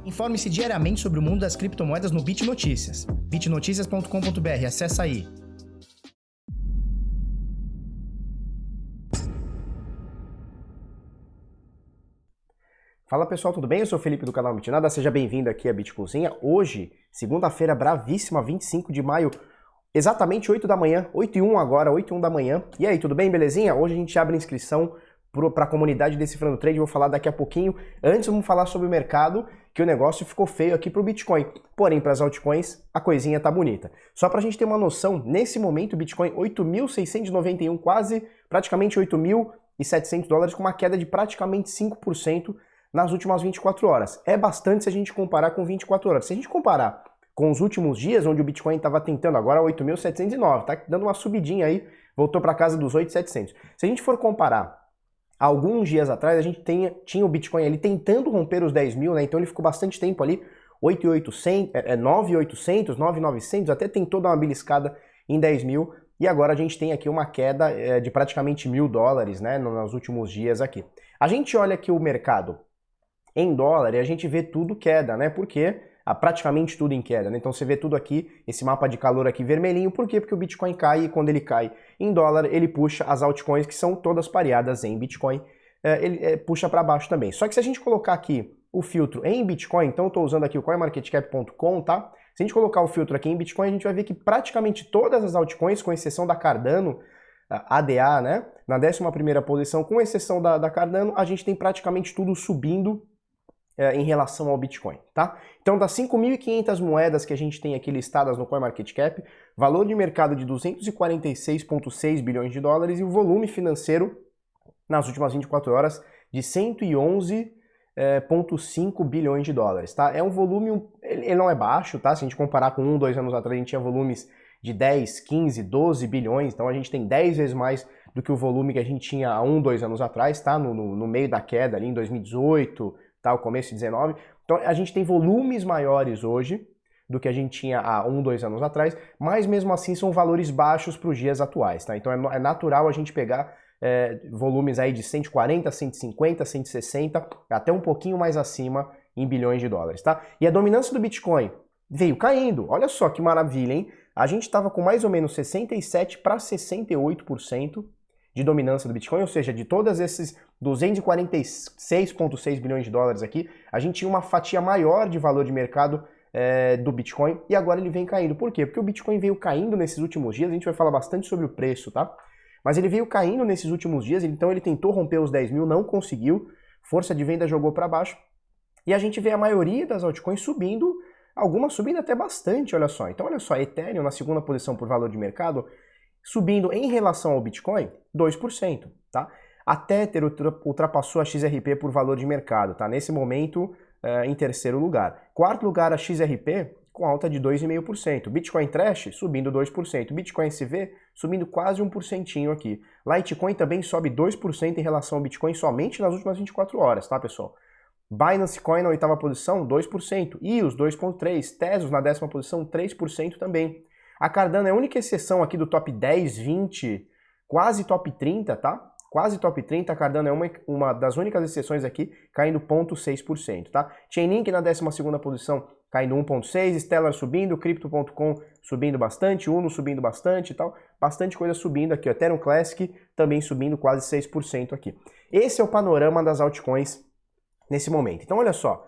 Informe-se diariamente sobre o mundo das criptomoedas no BitNotícias. bitnoticias.com.br, acessa aí. Fala pessoal, tudo bem? Eu sou o Felipe do canal Mitinada, seja bem-vindo aqui à Bitcozinha. Hoje, segunda-feira bravíssima, 25 de maio, exatamente 8 da manhã, 8h01 agora, 8h01 da manhã. E aí, tudo bem, belezinha? Hoje a gente abre inscrição para a comunidade Decifrando Trade, vou falar daqui a pouquinho. Antes vamos falar sobre o mercado, que o negócio ficou feio aqui para o Bitcoin. Porém, para as altcoins, a coisinha tá bonita. Só para a gente ter uma noção, nesse momento o Bitcoin 8.691, quase, praticamente 8.700 dólares, com uma queda de praticamente 5% nas últimas 24 horas. É bastante se a gente comparar com 24 horas. Se a gente comparar com os últimos dias, onde o Bitcoin estava tentando, agora 8.709, tá dando uma subidinha aí, voltou para casa dos 8.700. Se a gente for comparar alguns dias atrás, a gente tinha o Bitcoin ali tentando romper os 10 mil, né? Então ele ficou bastante tempo ali, 9.800, 9.900, até tentou dar uma beliscada em 10 mil, e agora a gente tem aqui uma queda de praticamente $1.000, né, nos últimos dias aqui. A gente olha aqui o mercado em dólar e a gente vê tudo queda, né? Porque praticamente tudo em queda, né? Então você vê tudo aqui, esse mapa de calor aqui vermelhinho, por quê? Porque o Bitcoin cai e quando ele cai em dólar, ele puxa as altcoins que são todas pareadas em Bitcoin, ele puxa para baixo também. Só que se a gente colocar aqui o filtro em Bitcoin, então eu estou usando aqui o coinmarketcap.com, tá? Se a gente colocar o filtro aqui em Bitcoin, a gente vai ver que praticamente todas as altcoins, com exceção da Cardano, ADA, né? Na 11ª posição, com exceção da Cardano, a gente tem praticamente tudo subindo em relação ao Bitcoin, tá? Então, das 5.500 moedas que a gente tem aqui listadas no CoinMarketCap, valor de mercado de 246,6 bilhões de dólares e o volume financeiro nas últimas 24 horas de 111,5 bilhões de dólares, tá? É um volume, ele não é baixo, tá? Se a gente comparar com 1, 2 anos atrás, a gente tinha volumes de 10, 15, 12 bilhões, então a gente tem 10 vezes mais do que o volume que a gente tinha há 1, 2 anos atrás, tá? No meio da queda ali em 2018, o começo de 19, então a gente tem volumes maiores hoje do que a gente tinha há 1, 2 anos atrás, mas mesmo assim são valores baixos para os dias atuais, tá? Então é natural a gente pegar volumes aí de 140, 150, 160, até um pouquinho mais acima em bilhões de dólares, tá? E a dominância do Bitcoin veio caindo, olha só que maravilha, hein? A gente estava com mais ou menos 67 para 68% de dominância do Bitcoin, ou seja, de todos esses 246,6 bilhões de dólares aqui, a gente tinha uma fatia maior de valor de mercado do Bitcoin e agora ele vem caindo. Por quê? Porque o Bitcoin veio caindo nesses últimos dias, a gente vai falar bastante sobre o preço, tá? Mas ele veio caindo nesses últimos dias, então ele tentou romper os 10 mil, não conseguiu, força de venda jogou para baixo e a gente vê a maioria das altcoins subindo, algumas subindo até bastante, olha só. Então olha só, Ethereum na 2ª posição por valor de mercado, subindo em relação ao Bitcoin, 2%, tá? A Tether ultrapassou a XRP por valor de mercado, tá? Nesse momento, em 3º lugar. 4º lugar, a XRP, com alta de 2,5%. Bitcoin Trash, subindo 2%. Bitcoin SV, subindo quase 1% aqui. Litecoin também sobe 2% em relação ao Bitcoin somente nas últimas 24 horas, tá, pessoal? Binance Coin na 8ª posição, 2%. EOS, 2,3%. Tezos na 10ª posição, 3% também. A Cardano é a única exceção aqui do top 10, 20, quase top 30, tá? Quase top 30, a Cardano é uma das únicas exceções aqui, caindo 0,6%, tá? Chainlink na 12ª posição, caindo 1,6%, Stellar subindo, Crypto.com subindo bastante, Uno subindo bastante e tal, bastante coisa subindo aqui, Ethereum Classic também subindo quase 6% aqui. Esse é o panorama das altcoins nesse momento. Então olha só,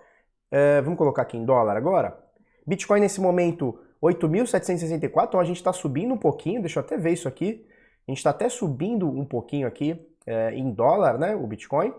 vamos colocar aqui em dólar agora, Bitcoin nesse momento 8.764, então a gente está subindo um pouquinho, deixa eu até ver isso aqui, a gente está até subindo um pouquinho aqui em dólar, né, o Bitcoin,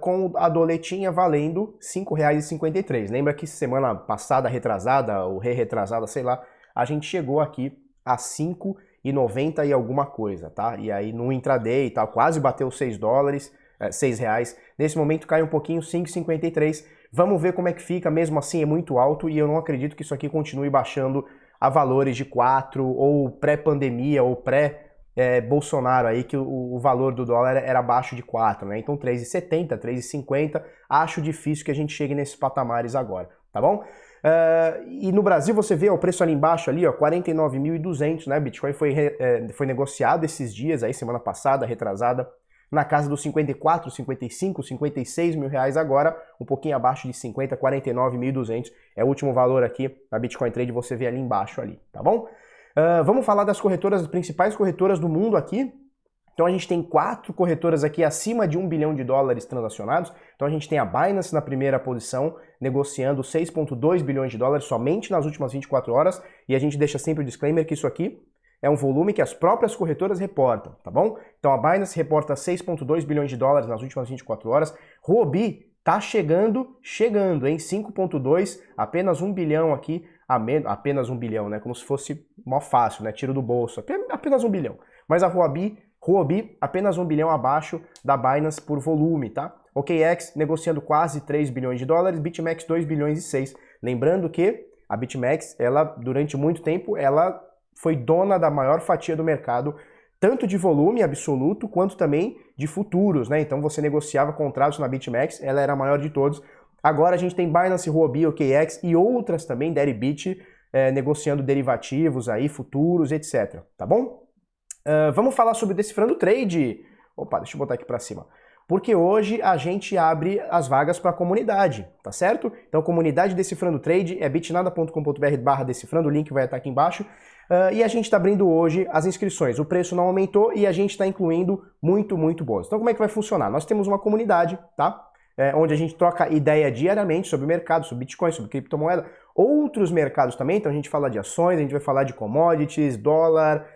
com a doletinha valendo R$ 5,53. Lembra que semana passada, retrasada, ou retrasada, sei lá, a gente chegou aqui a 5,90 e alguma coisa, tá? E aí no intraday e tal, quase bateu $6, R$6. Nesse momento cai um pouquinho, 5,53. Vamos ver como é que fica, mesmo assim é muito alto e eu não acredito que isso aqui continue baixando a valores de 4 ou pré-pandemia ou pré-Bolsonaro aí, que o valor do dólar era abaixo de 4, né? Então 3,70, 3,50, acho difícil que a gente chegue nesses patamares agora, tá bom? E no Brasil você vê o preço ali embaixo, ali, ó, 49.200, né? Bitcoin foi negociado esses dias aí, semana passada, retrasada, na casa dos 54, 55, 56 mil reais agora, um pouquinho abaixo de 50, 49.200, é o último valor aqui na Bitcoin Trade, você vê ali embaixo ali, tá bom? Vamos falar das corretoras, as principais corretoras do mundo aqui. Então a gente tem 4 corretoras aqui acima de $1 bilhão transacionados. Então a gente tem a Binance na primeira posição, negociando 6,2 bilhões de dólares somente nas últimas 24 horas. E a gente deixa sempre o disclaimer que isso aqui é um volume que as próprias corretoras reportam, tá bom? Então a Binance reporta 6,2 bilhões de dólares nas últimas 24 horas. Huobi tá chegando, hein? 5,2, apenas 1 bilhão aqui, apenas 1 bilhão, né? Como se fosse mó fácil, né? Tiro do bolso, apenas 1 bilhão. Mas a Huobi, apenas 1 bilhão abaixo da Binance por volume, tá? OKEx negociando quase 3 bilhões de dólares, BitMEX 2 bilhões e 6. Lembrando que a BitMEX, ela durante muito tempo, ela foi dona da maior fatia do mercado, tanto de volume absoluto, quanto também de futuros, né? Então você negociava contratos na BitMEX, ela era a maior de todos. Agora a gente tem Binance, Huobi, OKEx e outras também, Deribit, negociando derivativos aí, futuros, etc. Tá bom? Vamos falar sobre Decifrando Trade. Opa, deixa eu botar aqui para cima. Porque hoje a gente abre as vagas para a comunidade, tá certo? Então, comunidade Decifrando Trade é bitnada.com.br/decifrando, o link vai estar aqui embaixo. E a gente está abrindo hoje as inscrições. O preço não aumentou e a gente está incluindo muito bônus. Então, como é que vai funcionar? Nós temos uma comunidade, tá? Onde a gente troca ideia diariamente sobre o mercado, sobre Bitcoin, sobre criptomoeda, outros mercados também. Então, a gente fala de ações, a gente vai falar de commodities, dólar,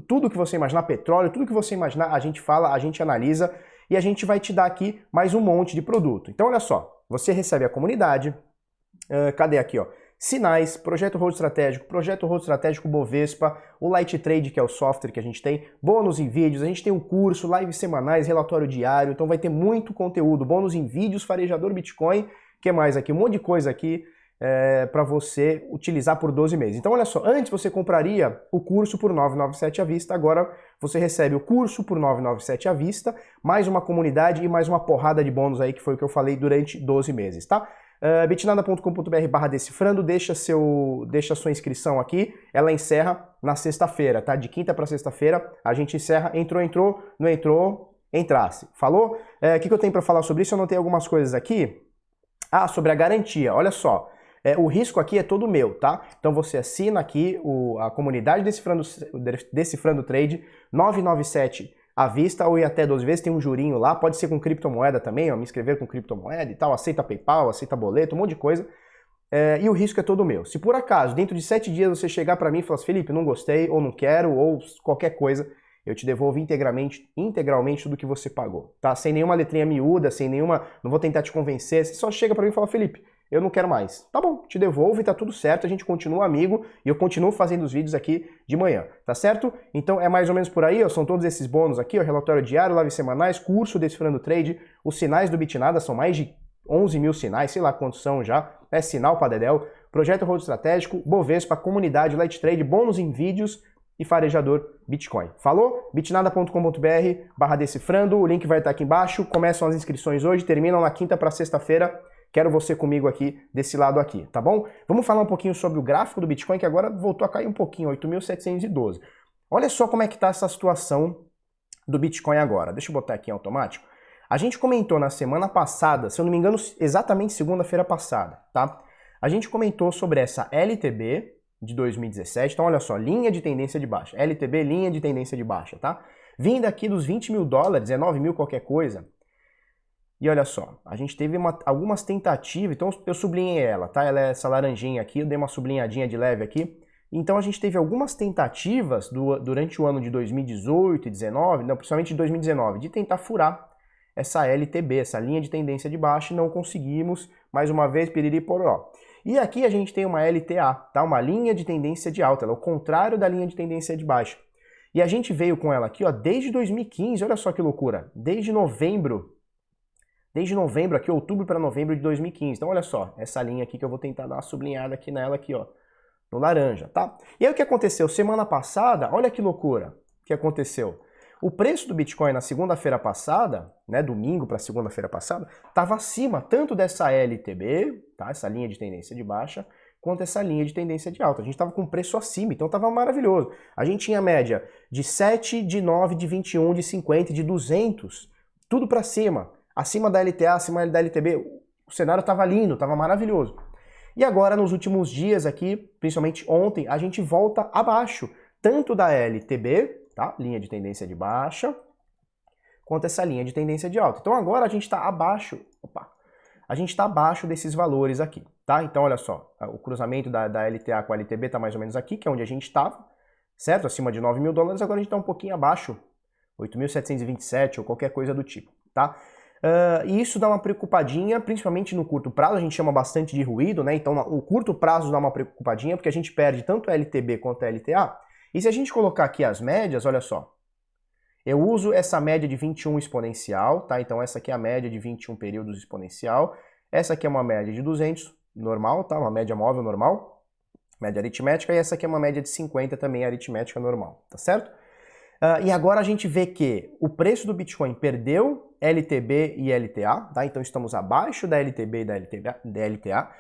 tudo que você imaginar, petróleo, tudo que você imaginar, a gente fala, a gente analisa e a gente vai te dar aqui mais um monte de produto. Então olha só, você recebe a comunidade, cadê aqui, ó? Sinais, projeto Road Estratégico Bovespa, o Light Trade, que é o software que a gente tem, bônus em vídeos, a gente tem um curso, lives semanais, relatório diário, então vai ter muito conteúdo, bônus em vídeos, farejador Bitcoin, que mais aqui? Um monte de coisa aqui para você utilizar por 12 meses. Então olha só, antes você compraria o curso por 997 à vista, agora você recebe o curso por 997 à vista, mais uma comunidade e mais uma porrada de bônus aí, que foi o que eu falei durante 12 meses, tá? bitnada.com.br/decifrando, deixa a sua inscrição aqui, ela encerra na sexta-feira, tá? De quinta para sexta-feira a gente encerra, entrou, não entrou, entrasse. Falou? O que eu tenho para falar sobre isso? Eu anotei algumas coisas aqui. Sobre a garantia, olha só. O risco aqui é todo meu, tá? Então você assina aqui a comunidade Decifrando Trade, 997 à vista ou ir até 12 vezes, tem um jurinho lá, pode ser com criptomoeda também, ó, me inscrever com criptomoeda e tal, aceita PayPal, aceita boleto, um monte de coisa. E o risco é todo meu. Se por acaso, dentro de 7 dias você chegar para mim e falar assim, Felipe, não gostei, ou não quero, ou qualquer coisa, eu te devolvo integralmente tudo que você pagou, tá? Sem nenhuma letrinha miúda, não vou tentar te convencer, você só chega para mim e fala, Felipe, eu não quero mais. Tá bom, te devolvo e tá tudo certo, a gente continua amigo e eu continuo fazendo os vídeos aqui de manhã, tá certo? Então é mais ou menos por aí, ó, são todos esses bônus aqui, ó, relatório diário, lives semanais, curso Decifrando Trade, os sinais do Bitnada, são mais de 11 mil sinais, sei lá quantos são já, sinal pra dedéu, projeto Road Estratégico, Bovespa, comunidade, Light Trade, bônus em vídeos e farejador Bitcoin. Falou? bitnada.com.br/decifrando, o link vai estar aqui embaixo, começam as inscrições hoje, terminam na quinta para sexta-feira. Quero você comigo aqui, desse lado aqui, tá bom? Vamos falar um pouquinho sobre o gráfico do Bitcoin, que agora voltou a cair um pouquinho, 8.712. Olha só como é que tá essa situação do Bitcoin agora. Deixa eu botar aqui em automático. A gente comentou na semana passada, se eu não me engano, exatamente segunda-feira passada, tá? A gente comentou sobre essa LTB de 2017. Então, olha só, linha de tendência de baixa. LTB, linha de tendência de baixa, tá? Vindo aqui dos 20 mil dólares, é 9 mil qualquer coisa. E olha só, a gente teve algumas tentativas, então eu sublinhei ela, tá? Ela é essa laranjinha aqui, eu dei uma sublinhadinha de leve aqui. Então a gente teve algumas tentativas durante o ano de 2018 e 2019, não, principalmente de 2019, de tentar furar essa LTB, essa linha de tendência de baixa, e não conseguimos, mais uma vez, piriri pororó. E aqui a gente tem uma LTA, tá? Uma linha de tendência de alta, ela é o contrário da linha de tendência de baixa. E a gente veio com ela aqui, ó, desde 2015, olha só que loucura, desde novembro aqui, outubro para novembro de 2015. Então olha só, essa linha aqui que eu vou tentar dar uma sublinhada aqui nela aqui, ó, no laranja, tá? E aí o que aconteceu? Semana passada, olha que loucura que aconteceu. O preço do Bitcoin na segunda-feira passada, né, domingo para segunda-feira passada, estava acima tanto dessa LTB, tá, essa linha de tendência de baixa, contra essa linha de tendência de alta. A gente estava com preço acima, então estava maravilhoso. A gente tinha média de 7, de 9, de 21, de 50, de 200, tudo para cima. Acima da LTA, acima da LTB, o cenário estava lindo, estava maravilhoso. E agora, nos últimos dias aqui, principalmente ontem, a gente volta abaixo, tanto da LTB, tá? Linha de tendência de baixa, quanto essa linha de tendência de alta. Então agora a gente está abaixo, a gente está abaixo desses valores aqui, tá? Então olha só, o cruzamento da LTA com a LTB está mais ou menos aqui, que é onde a gente estava, certo? Acima de 9 mil dólares, agora a gente está um pouquinho abaixo, 8.727 ou qualquer coisa do tipo, tá? E isso dá uma preocupadinha, principalmente no curto prazo, a gente chama bastante de ruído, né? Então o curto prazo dá uma preocupadinha, porque a gente perde tanto a LTB quanto a LTA. E se a gente colocar aqui as médias, olha só, eu uso essa média de 21 exponencial, tá? Então essa aqui é a média de 21 períodos exponencial, essa aqui é uma média de 200, normal, tá? Uma média móvel normal, média aritmética, e essa aqui é uma média de 50 também aritmética normal, tá certo? E agora a gente vê que o preço do Bitcoin perdeu LTB e LTA, tá? Então estamos abaixo da LTB e da LTA,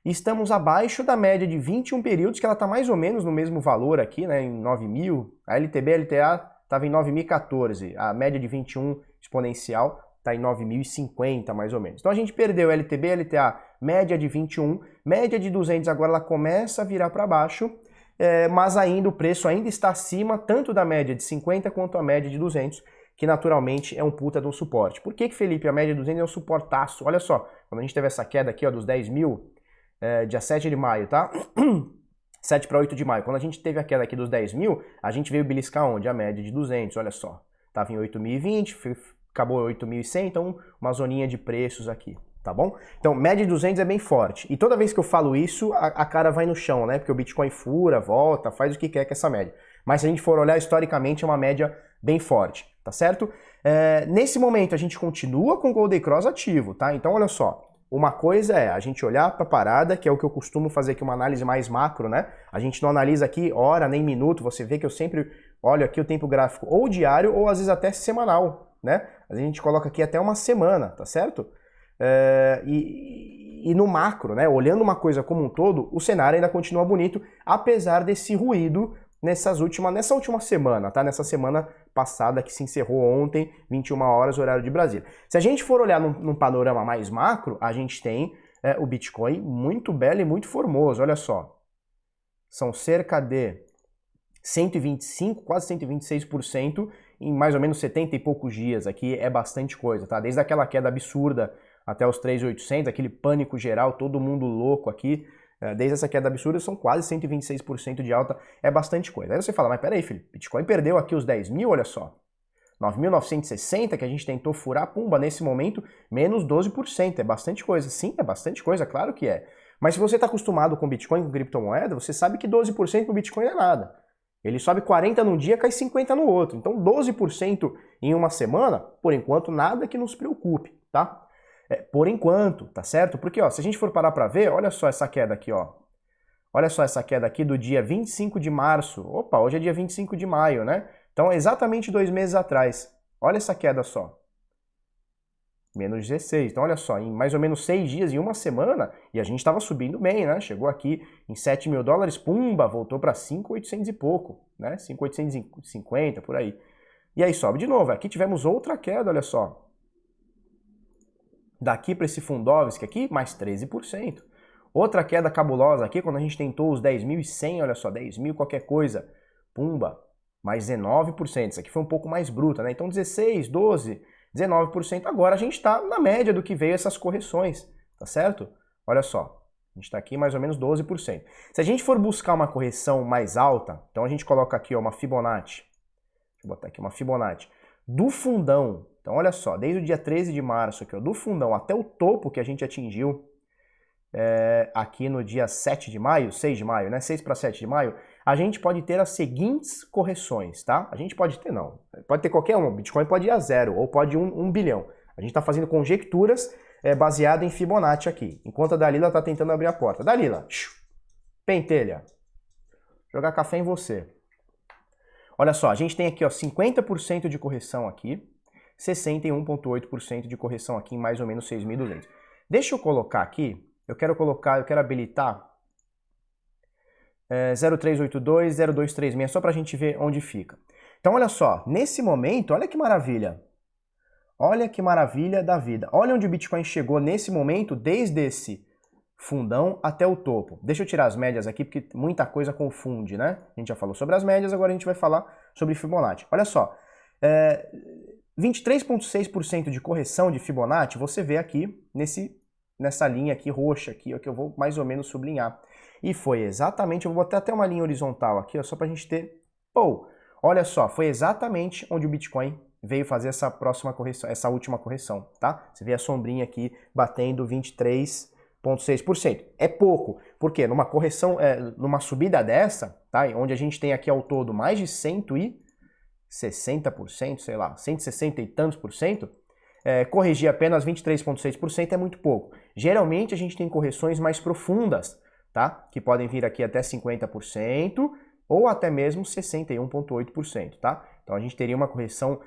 e estamos abaixo da média de 21 períodos, que ela está mais ou menos no mesmo valor aqui, né? Em 9.000, a LTB e a LTA estava em 9.014, a média de 21 exponencial está em 9.050 mais ou menos. Então a gente perdeu LTB e LTA, média de 21, média de 200 agora ela começa a virar para baixo, mas ainda o preço ainda está acima tanto da média de 50 quanto a média de 200, que naturalmente é um puta de um suporte. Por que, Felipe, a média de 200 é um suportaço? Olha só, quando a gente teve essa queda aqui ó, dos 10 mil, dia 7 de maio, tá? 7 para 8 de maio. Quando a gente teve a queda aqui dos 10 mil, a gente veio beliscar onde? A média de 200, olha só. Tava em 8.020, acabou em 8.100, então uma zoninha de preços aqui, tá bom? Então, média de 200 é bem forte. E toda vez que eu falo isso, a cara vai no chão, né? Porque o Bitcoin fura, volta, faz o que quer com essa média. Mas se a gente for olhar historicamente, é uma média bem forte, tá certo? Nesse momento, a gente continua com o Golden Cross ativo, tá? Então, olha só. Uma coisa é a gente olhar para a parada, que é o que eu costumo fazer aqui, uma análise mais macro, né? A gente não analisa aqui hora nem minuto, você vê que eu sempre olho aqui o tempo gráfico ou diário ou às vezes até semanal, né? Às vezes a gente coloca aqui até uma semana, tá certo? E no macro, né? Olhando uma coisa como um todo, o cenário ainda continua bonito, apesar desse ruído nessa última semana, tá? Nessa semana passada que se encerrou ontem, 21 horas, horário de Brasília. Se a gente for olhar num panorama mais macro, a gente tem o Bitcoin muito belo e muito formoso, olha só. São cerca de 125, quase 126% em mais ou menos 70 e poucos dias. Aqui é bastante coisa, tá? Desde aquela queda absurda até os 3.800, aquele pânico geral, todo mundo louco aqui, desde essa queda absurda são quase 126% de alta, é bastante coisa. Aí você fala, mas peraí, Felipe, Bitcoin perdeu aqui os 10 mil, olha só. 9.960 que a gente tentou furar, pumba, nesse momento, menos 12%, é bastante coisa. Sim, é bastante coisa, claro que é. Mas se você está acostumado com Bitcoin, com criptomoeda, você sabe que 12% para o Bitcoin é nada. Ele sobe 40 num dia, cai 50 no outro. Então 12% em uma semana, por enquanto, nada que nos preocupe, tá? Por enquanto, tá certo? Porque, ó, se a gente for parar para ver, olha só essa queda aqui, ó. Olha só essa queda aqui do dia 25 de março. Opa, hoje é dia 25 de maio, né? Então, exatamente 2 meses atrás. Olha essa queda só. Menos 16. Então, olha só, em mais ou menos 6 dias, em uma semana, e a gente estava subindo bem, né? Chegou aqui em 7 mil dólares, pumba, voltou para 5.800 e pouco, né? 5.850, por aí. E aí sobe de novo. Aqui tivemos outra queda, olha só. Daqui para esse Fundovsk aqui, mais 13%. Outra queda cabulosa aqui, quando a gente tentou os 10.100, olha só, 10 mil qualquer coisa, pumba, mais 19%. Isso aqui foi um pouco mais bruta, né? Então 16, 12, 19%. Agora a gente está na média do que veio essas correções, tá certo? Olha só, a gente está aqui mais ou menos 12%. Se a gente for buscar uma correção mais alta, então a gente coloca aqui ó, uma Fibonacci, deixa eu botar aqui uma Fibonacci, do fundão. Então olha só, desde o dia 13 de março, aqui, ó, do fundão até o topo que a gente atingiu aqui no dia 7 de maio, 6 de maio, né? 6 para 7 de maio, a gente pode ter as seguintes correções, tá? A gente pode ter, não. Pode ter qualquer uma. O Bitcoin pode ir a zero ou pode ir 1 bilhão. A gente está fazendo conjecturas baseadas em Fibonacci aqui, enquanto a Dalila está tentando abrir a porta. Dalila, pentelha. Jogar café em você. Olha só, a gente tem aqui ó, 50% de correção aqui, 61,8% de correção aqui em mais ou menos 6.200. Deixa eu colocar aqui, eu quero habilitar 0382, 0236, só para a gente ver onde fica. Então olha só, nesse momento, olha que maravilha. Olha que maravilha da vida. Olha onde o Bitcoin chegou nesse momento, desde esse fundão até o topo. Deixa eu tirar as médias aqui, porque muita coisa confunde, né? A gente já falou sobre as médias, agora a gente vai falar sobre Fibonacci. Olha só, 23,6% de correção de Fibonacci, você vê aqui nessa linha aqui roxa, aqui, ó, que eu vou mais ou menos sublinhar. E foi exatamente, eu vou botar até uma linha horizontal aqui, ó, só pra gente ter... Pô, olha só, foi exatamente onde o Bitcoin veio fazer essa próxima correção, essa última correção, tá? Você vê a sombrinha aqui batendo 23,6%. É pouco, porque numa correção, numa subida dessa, tá? Onde a gente tem aqui ao todo mais de 160%, sei lá, 160 e tantos por cento, corrigir apenas 23,6% é muito pouco. Geralmente a gente tem correções mais profundas, tá? Que podem vir aqui até 50% ou até mesmo 61,8%, tá? Então a gente teria uma correção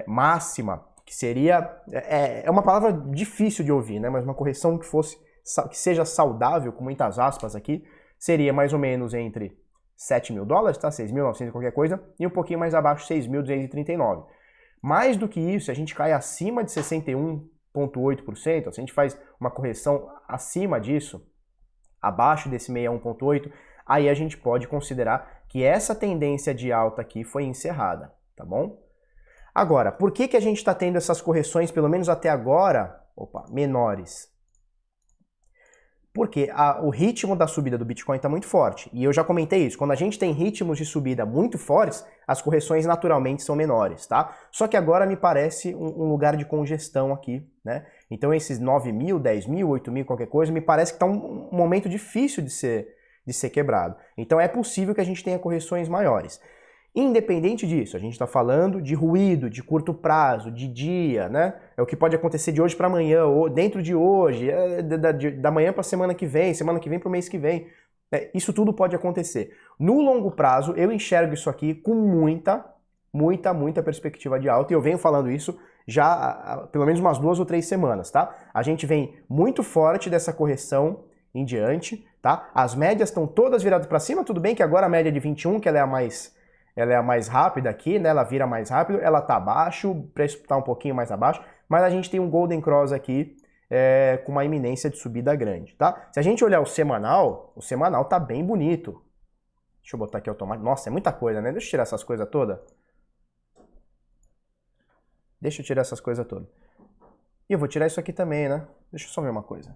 máxima, que seria... É uma palavra difícil de ouvir, né? Mas uma correção que seja saudável, com muitas aspas aqui, seria mais ou menos entre 7 mil dólares, tá? 6.900 qualquer coisa, e um pouquinho mais abaixo, 6.239. Mais do que isso, a gente cai acima de 61,8%, se a gente faz uma correção acima disso, abaixo desse 61,8%, aí a gente pode considerar que essa tendência de alta aqui foi encerrada, tá bom? Agora, por que a gente está tendo essas correções, pelo menos até agora, menores? Porque o ritmo da subida do Bitcoin está muito forte. E eu já comentei isso, quando a gente tem ritmos de subida muito fortes, as correções naturalmente são menores, tá? Só que agora me parece um lugar de congestão aqui, né? Então esses 9 mil, 10 mil, 8 mil, qualquer coisa, me parece que está um momento difícil de ser quebrado. Então é possível que a gente tenha correções maiores. Independente disso, a gente está falando de ruído, de curto prazo, de dia, né? É o que pode acontecer de hoje para amanhã, ou dentro de hoje, da manhã para a semana que vem para o mês que vem. Isso tudo pode acontecer. No longo prazo, eu enxergo isso aqui com muita perspectiva de alta, e eu venho falando isso já há pelo menos umas 2 ou 3 semanas, tá? A gente vem muito forte dessa correção em diante, tá? As médias estão todas viradas para cima, tudo bem que agora a média de 21, que ela é a mais rápida aqui, né? Ela vira mais rápido, ela tá abaixo, o preço tá um pouquinho mais abaixo, mas a gente tem um Golden Cross aqui com uma iminência de subida grande, tá? Se a gente olhar o semanal tá bem bonito. Deixa eu botar aqui automático. Nossa, é muita coisa, né? Deixa eu tirar essas coisas todas. E eu vou tirar isso aqui também, né? Deixa eu só ver uma coisa.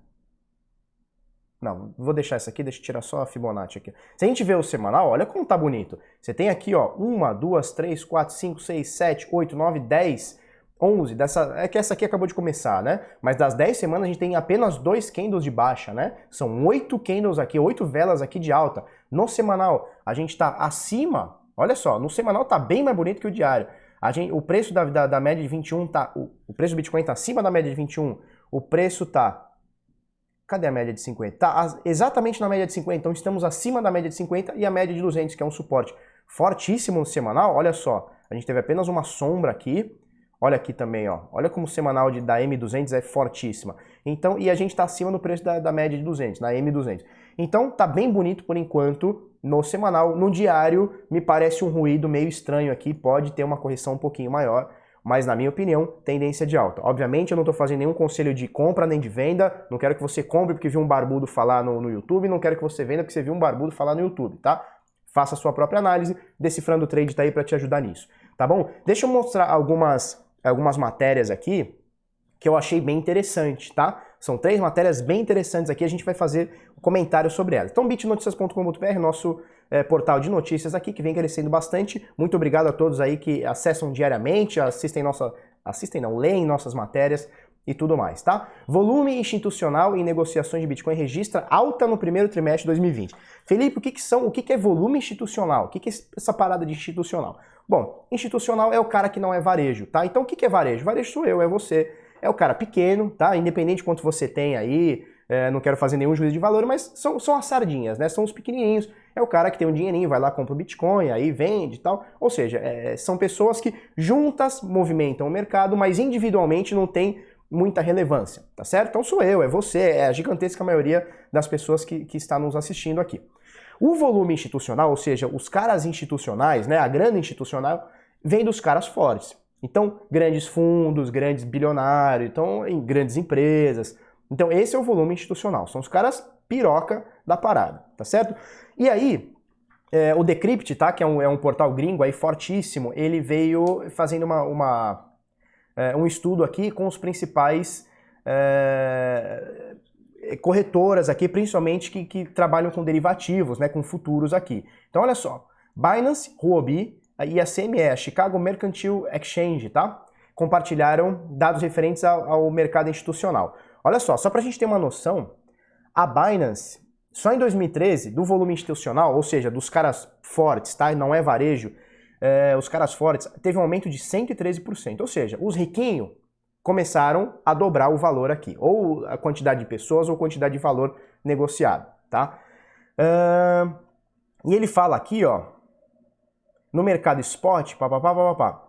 Não, vou deixar essa aqui, deixa eu tirar só a Fibonacci aqui. Se a gente vê o semanal, olha como tá bonito. Você tem aqui, ó, 1, 2, 3, 4, 5, 6, 7, 8, 9, 10, 11. É que essa aqui acabou de começar, né? Mas das 10 semanas a gente tem apenas 2 candles de baixa, né? São 8 candles aqui, 8 velas aqui de alta. No semanal a gente tá acima, olha só, no semanal tá bem mais bonito que o diário. O preço da média de 21 tá... O preço do Bitcoin tá acima da média de 21. O preço tá... Cadê a média de 50? Tá exatamente na média de 50, então estamos acima da média de 50 e a média de 200, que é um suporte fortíssimo no semanal. Olha só, a gente teve apenas uma sombra aqui. Olha aqui também, ó. Olha como o semanal da M200 é fortíssima. Então, e a gente está acima do preço da média de 200, na M200. Então, tá bem bonito por enquanto no semanal. No diário, me parece um ruído meio estranho aqui, pode ter uma correção um pouquinho maior, mas na minha opinião, tendência de alta. Obviamente eu não estou fazendo nenhum conselho de compra nem de venda, não quero que você compre porque viu um barbudo falar no YouTube, não quero que você venda porque você viu um barbudo falar no YouTube, tá? Faça a sua própria análise, Decifrando o Trade tá aí para te ajudar nisso, tá bom? Deixa eu mostrar algumas matérias aqui que eu achei bem interessante, tá? São 3 matérias bem interessantes aqui, a gente vai fazer um comentário sobre elas. Então, bitnoticias.com.br, nosso portal de notícias aqui, que vem crescendo bastante. Muito obrigado a todos aí que acessam diariamente, leem nossas matérias e tudo mais, tá? Volume institucional em negociações de Bitcoin registra alta no primeiro trimestre de 2020. Felipe, o que é volume institucional? O que é essa parada de institucional? Bom, institucional é o cara que não é varejo, tá? Então, o que é varejo? Varejo sou eu, é você. É o cara pequeno, tá? Independente de quanto você tem aí, não quero fazer nenhum juízo de valor, mas são as sardinhas, né? São os pequenininhos. É o cara que tem um dinheirinho, vai lá, compra o Bitcoin, aí vende e tal. Ou seja, são pessoas que juntas movimentam o mercado, mas individualmente não tem muita relevância, tá certo? Então sou eu, é você, é a gigantesca maioria das pessoas que está nos assistindo aqui. O volume institucional, ou seja, os caras institucionais, né, a grana institucional, vem dos caras fortes. Então, grandes fundos, grandes bilionários, então, em grandes empresas. Então, esse é o volume institucional. São os caras piroca da parada, tá certo? E aí, o Decrypt, tá, que é um portal gringo aí fortíssimo, ele veio fazendo um estudo aqui com os principais corretoras aqui, principalmente que trabalham com derivativos, né, com futuros aqui. Então, olha só, Binance, Huobi e a CME, a Chicago Mercantile Exchange, tá? Compartilharam dados referentes ao mercado institucional. Olha só pra gente ter uma noção, a Binance, só em 2013, do volume institucional, ou seja, dos caras fortes, tá? Não é varejo, os caras fortes, teve um aumento de 113%. Ou seja, os riquinhos começaram a dobrar o valor aqui, ou a quantidade de pessoas ou quantidade de valor negociado, tá? E ele fala aqui, ó, no mercado spot,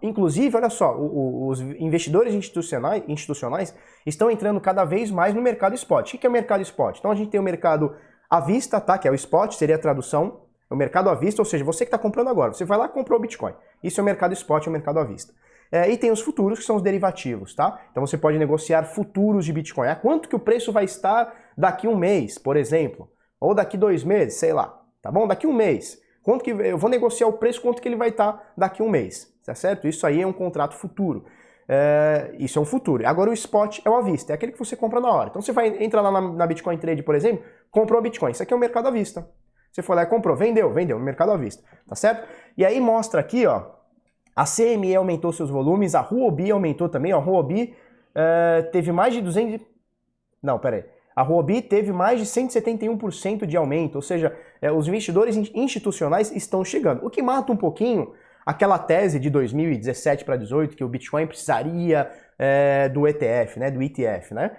inclusive, olha só, os investidores institucionais estão entrando cada vez mais no mercado spot. O que é o mercado spot? Então a gente tem o mercado à vista, tá? Que é o spot, seria a tradução, o mercado à vista, ou seja, você que está comprando agora, você vai lá e comprou o Bitcoin. Isso é o mercado spot, é o mercado à vista. E tem os futuros, que são os derivativos, tá? Então você pode negociar futuros de Bitcoin. Quanto que o preço vai estar daqui um mês, por exemplo? Ou daqui 2 meses, sei lá, tá bom? Daqui um mês. Quanto que eu vou negociar o preço, quanto que ele vai estar daqui um mês, tá certo? Isso aí é um contrato futuro. Isso é um futuro. Agora o spot é o à vista, é aquele que você compra na hora. Então você vai entrar lá na Bitcoin Trade, por exemplo, comprou o Bitcoin. Isso aqui é o mercado à vista. Você foi lá e comprou, vendeu no mercado à vista, tá certo? E aí mostra aqui, ó, a CME aumentou seus volumes, a Huobi aumentou também, ó, a Huobi teve mais de 200... Não, peraí. A Huobi teve mais de 171% de aumento, ou seja, os investidores institucionais estão chegando. O que mata um pouquinho aquela tese de 2017 para 2018 que o Bitcoin precisaria do ETF, né, do ETF, né?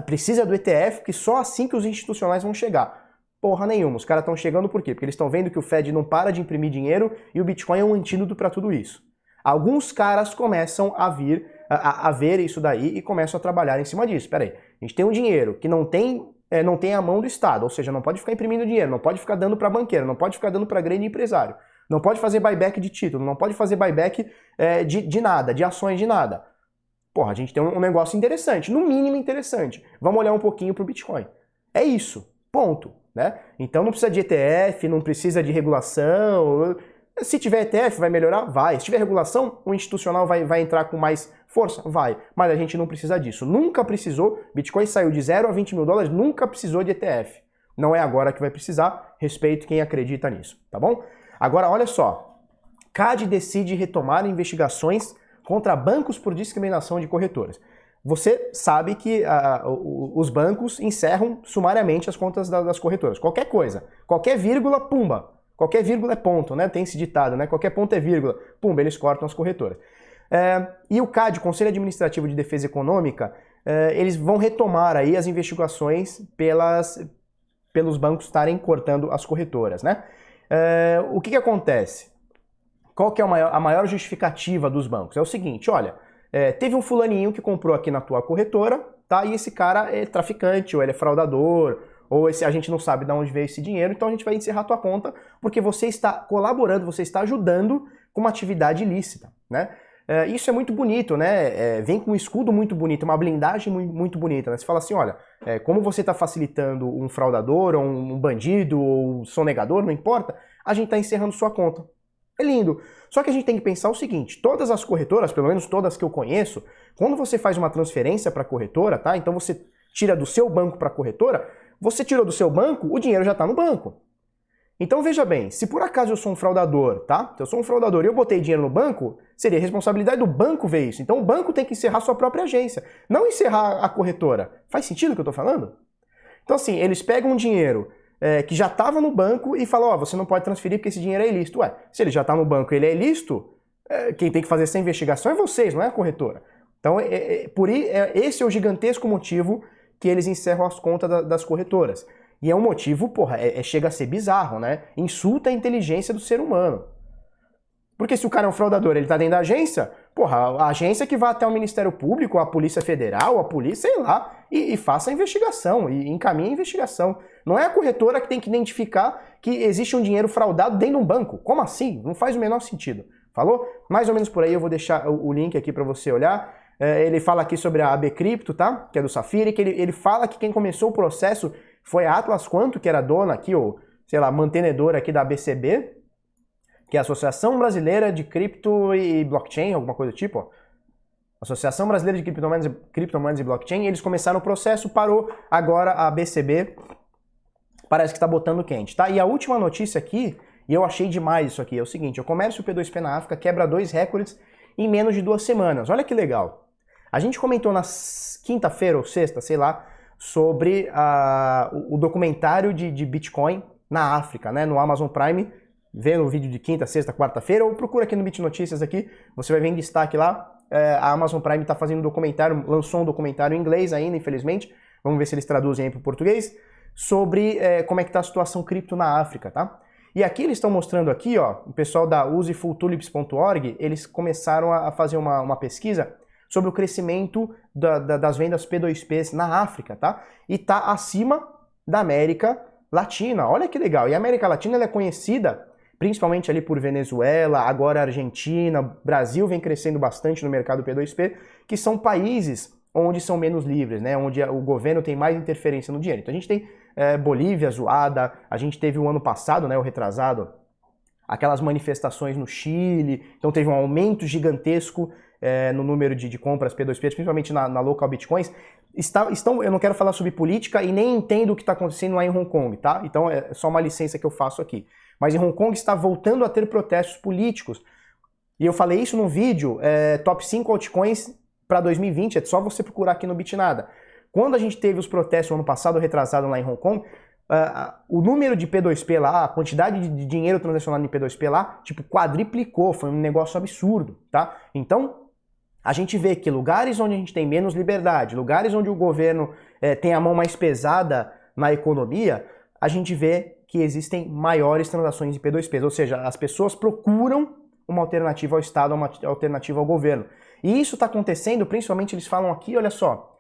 Precisa do ETF, que só assim que os institucionais vão chegar. Porra nenhuma, os caras estão chegando por quê? Porque eles estão vendo que o Fed não para de imprimir dinheiro e o Bitcoin é um antídoto para tudo isso. Alguns caras começam a ver isso daí e começam a trabalhar em cima disso. Peraí, a gente tem um dinheiro que não tem a mão do Estado, ou seja, não pode ficar imprimindo dinheiro, não pode ficar dando para banqueiro, não pode ficar dando para grande empresário, não pode fazer buyback de título, não pode fazer buyback de nada, de ações de nada. Porra, a gente tem um negócio interessante, no mínimo interessante. Vamos olhar um pouquinho pro Bitcoin. É isso, ponto, né? Então não precisa de ETF, não precisa de regulação. Se tiver ETF, vai melhorar? Vai. Se tiver regulação, o institucional vai entrar com mais força? Vai. Mas a gente não precisa disso. Nunca precisou. Bitcoin saiu de 0 a 20 mil dólares, nunca precisou de ETF. Não é agora que vai precisar. Respeito quem acredita nisso, tá bom? Agora, olha só. CAD decide retomar investigações contra bancos por discriminação de corretoras. Você sabe que os bancos encerram sumariamente as contas das corretoras. Qualquer coisa. Qualquer vírgula, pumba. Qualquer vírgula é ponto, né? Tem esse ditado, né? Qualquer ponto é vírgula. Pumba, eles cortam as corretoras. E o CAD, Conselho Administrativo de Defesa Econômica, eles vão retomar aí as investigações pelos bancos estarem cortando as corretoras, né? O que acontece? Qual que é a maior justificativa dos bancos? É o seguinte, olha, teve um fulaninho que comprou aqui na tua corretora, tá? E esse cara é traficante, ou ele é fraudador, ou a gente não sabe de onde veio esse dinheiro, então a gente vai encerrar a tua conta porque você está colaborando, você está ajudando com uma atividade ilícita, né? Isso é muito bonito, né? Vem com um escudo muito bonito, uma blindagem muito bonita, né? Você fala assim, olha, como você está facilitando um fraudador, ou um bandido, ou um sonegador, não importa, a gente está encerrando sua conta. É lindo. Só que a gente tem que pensar o seguinte, todas as corretoras, pelo menos todas que eu conheço, quando você faz uma transferência para a corretora, tá? Então você tira do seu banco para a corretora, você tirou do seu banco, o dinheiro já está no banco. Então veja bem, se por acaso eu sou um fraudador, tá? Se eu sou um fraudador e eu botei dinheiro no banco, seria responsabilidade do banco ver isso. Então o banco tem que encerrar sua própria agência, não encerrar a corretora. Faz sentido o que eu estou falando? Então assim, eles pegam um dinheiro que já estava no banco e falam, ó, você não pode transferir porque esse dinheiro é ilícito. Ué, se ele já está no banco e ele é ilícito, quem tem que fazer essa investigação é vocês, não é a corretora. Então esse é o gigantesco motivo que eles encerram as contas das corretoras. E é um motivo, porra, chega a ser bizarro, né? Insulta a inteligência do ser humano. Porque se o cara é um fraudador, ele tá dentro da agência, porra, a agência que vai até o Ministério Público, a Polícia Federal, a polícia, sei lá, e faça a investigação, e encaminhe a investigação. Não é a corretora que tem que identificar que existe um dinheiro fraudado dentro de um banco. Como assim? Não faz o menor sentido. Falou? Mais ou menos por aí, eu vou deixar o link aqui para você olhar. Ele fala aqui sobre a AB Cripto, tá? Que é do Safiri, que ele fala que quem começou o processo foi a Atlas Quanto, que era dona aqui, ou, sei lá, mantenedora aqui da ABCB, que é a Associação Brasileira de Cripto e Blockchain, alguma coisa do tipo, ó. Associação Brasileira de Criptomoedas e Blockchain, eles começaram o processo, parou, agora a ABCB parece que está botando quente, tá? E a última notícia aqui, e eu achei demais isso aqui, é o seguinte, o comércio P2P na África quebra 2 recordes em menos de 2 semanas, olha que legal. A gente comentou na quinta-feira ou sexta, sei lá, sobre o documentário de Bitcoin na África, né, no Amazon Prime. Vê no vídeo de quinta, sexta, quarta-feira, ou procura aqui no BitNotícias aqui, você vai ver em destaque lá, a Amazon Prime está fazendo um documentário, lançou um documentário em inglês ainda, infelizmente, vamos ver se eles traduzem aí para o português, sobre como é que está a situação cripto na África, tá? E aqui eles estão mostrando aqui, ó, o pessoal da usefultulips.org, eles começaram a fazer uma pesquisa sobre o crescimento das vendas P2Ps na África, tá? E está acima da América Latina, olha que legal, e a América Latina ela é conhecida principalmente ali por Venezuela, agora Argentina, Brasil vem crescendo bastante no mercado P2P, que são países onde são menos livres, né? Onde o governo tem mais interferência no dinheiro. Então a gente tem Bolívia zoada, a gente teve o ano passado, né, o retrasado, aquelas manifestações no Chile, então teve um aumento gigantesco no número de compras P2P, principalmente na local Bitcoins. Eu não quero falar sobre política e nem entendo o que está acontecendo lá em Hong Kong, tá? Então é só uma licença que eu faço aqui. Mas em Hong Kong está voltando a ter protestos políticos. E eu falei isso no vídeo, top 5 altcoins para 2020, é só você procurar aqui no Bitnada. Quando a gente teve os protestos no ano passado, retrasado lá em Hong Kong, o número de P2P lá, a quantidade de dinheiro transacionado em P2P lá, tipo, quadriplicou, foi um negócio absurdo, tá? Então, a gente vê que lugares onde a gente tem menos liberdade, lugares onde o governo tem a mão mais pesada na economia, a gente vê que existem maiores transações em P2Ps, ou seja, as pessoas procuram uma alternativa ao Estado, uma alternativa ao governo. E isso está acontecendo, principalmente eles falam aqui, olha só,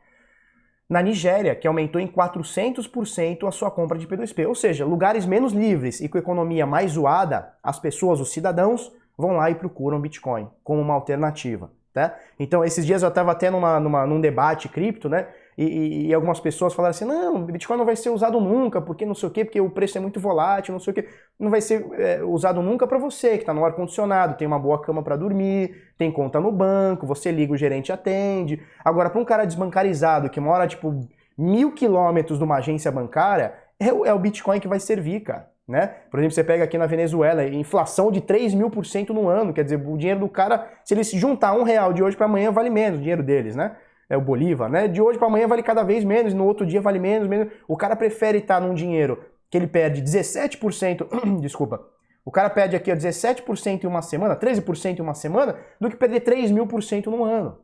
na Nigéria, que aumentou em 400% a sua compra de P2P, ou seja, lugares menos livres e com economia mais zoada, as pessoas, os cidadãos, vão lá e procuram Bitcoin como uma alternativa. Tá? Então, esses dias eu estava até num debate cripto, né? E algumas pessoas falaram assim, não, Bitcoin não vai ser usado nunca, porque não sei o quê, porque o preço é muito volátil, não sei o quê. Não vai ser usado nunca para você, que está no ar-condicionado, tem uma boa cama para dormir, tem conta no banco, você liga, o gerente atende. Agora, para um cara desbancarizado, que mora, tipo, 1.000 quilômetros de uma agência bancária, é o Bitcoin que vai servir, cara. Né? Por exemplo, você pega aqui na Venezuela, inflação de 3.000% no ano, quer dizer, o dinheiro do cara, se ele se juntar R$1 de hoje para amanhã, vale menos o dinheiro deles, né? É o Bolívar, né? De hoje para amanhã vale cada vez menos, no outro dia vale menos. O cara prefere estar num dinheiro que ele perde 17%, desculpa, o cara perde aqui ó, 17% em uma semana, 13% em uma semana, do que perder 3.000% no ano.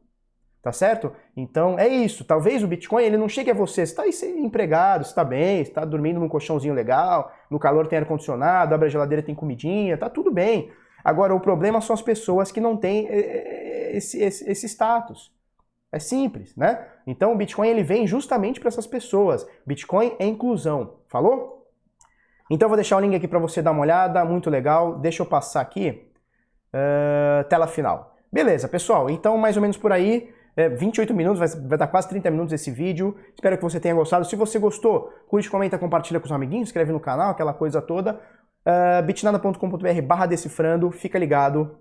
Tá certo? Então é isso. Talvez o Bitcoin ele não chegue a você. Você está aí empregado, você está bem, você está dormindo num colchãozinho legal, no calor tem ar-condicionado, abre a geladeira, tem comidinha, tá tudo bem. Agora o problema são as pessoas que não têm esse status. É simples, né? Então o Bitcoin ele vem justamente para essas pessoas. Bitcoin é inclusão. Falou? Então eu vou deixar o link aqui para você dar uma olhada, muito legal. Deixa eu passar aqui. Tela final. Beleza, pessoal. Então mais ou menos por aí. 28 minutos, vai dar quase 30 minutos esse vídeo. Espero que você tenha gostado. Se você gostou, curte, comenta, compartilha com os amiguinhos, inscreve no canal, aquela coisa toda. bitnada.com.br/decifrando, fica ligado.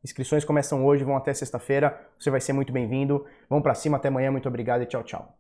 Inscrições começam hoje, vão até sexta-feira. Você vai ser muito bem-vindo. Vamos pra cima, até amanhã. Muito obrigado e tchau, tchau.